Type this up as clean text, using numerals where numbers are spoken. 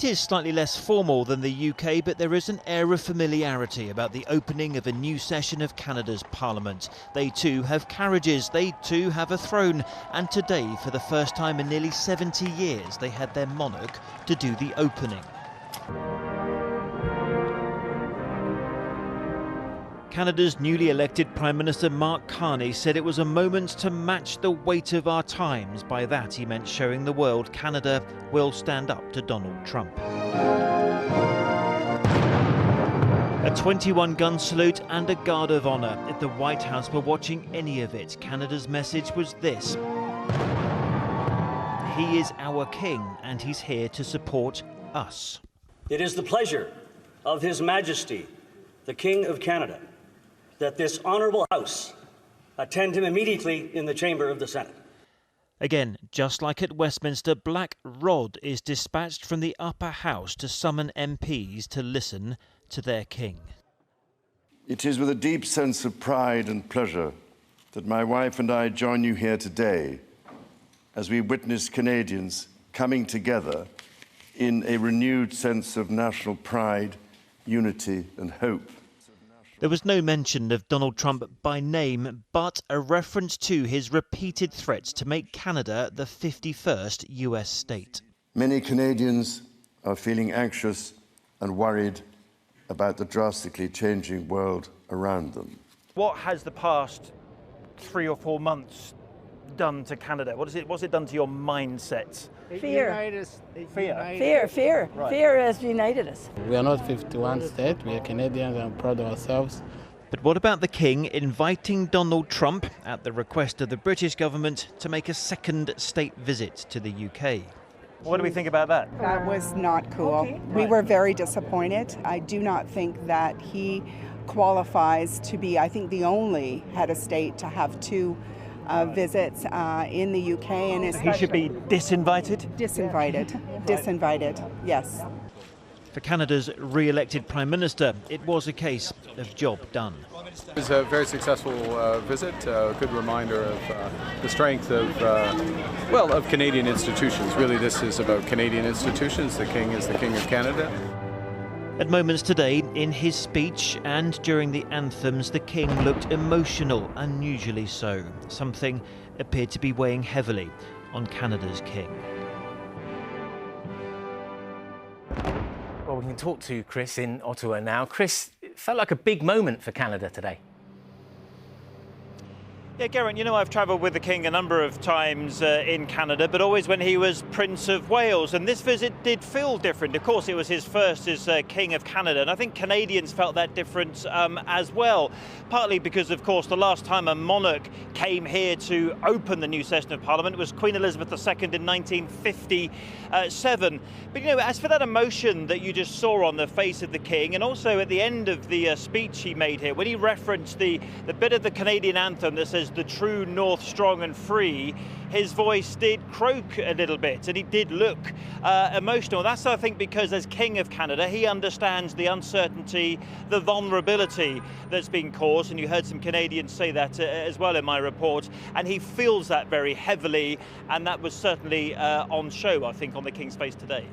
It is slightly less formal than the UK, but there is an air of familiarity about the opening of a new session of Canada's Parliament. They too have carriages, they too have a throne, and today, for the first time in nearly 70 years, they had their monarch to do the opening. Canada's newly elected Prime Minister Mark Carney said it was a moment to match the weight of our times. By that he meant showing the world Canada will stand up to Donald Trump. A 21-gun salute and a guard of honour. If the White House were watching any of it, Canada's message was this: he is our king and he's here to support us. It is the pleasure of His Majesty, the King of Canada, that this honourable House attend him immediately in the chamber of the Senate. Again, just like at Westminster, Black Rod is dispatched from the upper house to summon MPs to listen to their king. It is with a deep sense of pride and pleasure that my wife and I join you here today as we witness Canadians coming together in a renewed sense of national pride, unity and hope. There was no mention of Donald Trump by name, but a reference to his repeated threats to make Canada the 51st US state. Many Canadians are feeling anxious and worried about the drastically changing world around them. What has the past 3 or 4 months done to Canada? What's it done to your mindset? Fear. Fear. Fear. Right. Fear has united us. We are not 51 state, we are Canadians and proud of ourselves. But what about the King inviting Donald Trump, at the request of the British government, to make a second state visit to the UK? What do we think about that? That was not cool. Okay. We were very disappointed. I do not think that he qualifies to be, I think, the only head of state to have two visits in the UK, and He should be disinvited? Disinvited, yes. For Canada's re-elected Prime Minister, it was a case of job done. It was a very successful visit, a good reminder of the strength of Canadian institutions. Really, this is about Canadian institutions. The King is the King of Canada. At moments today, in his speech and during the anthems, the King looked emotional, unusually so. Something appeared to be weighing heavily on Canada's King. Well, we can talk to Chris in Ottawa now. Chris, it felt like a big moment for Canada today. Yeah, Geraint, you know, I've travelled with the King a number of times in Canada, but always when he was Prince of Wales. And this visit did feel different. Of course, it was his first as King of Canada. And I think Canadians felt that difference as well. Partly because, of course, the last time a monarch came here to open the new session of Parliament was Queen Elizabeth II in 1957. But, you know, as for that emotion that you just saw on the face of the King, and also at the end of the speech he made here, when he referenced the bit of the Canadian anthem that says, "The true North strong and free," his voice did croak a little bit and he did look emotional. That's, I think, because as King of Canada, he understands the uncertainty, the vulnerability that's been caused, and you heard some Canadians say that as well in my report, and he feels that very heavily, and that was certainly on show, I think, on the King's face today.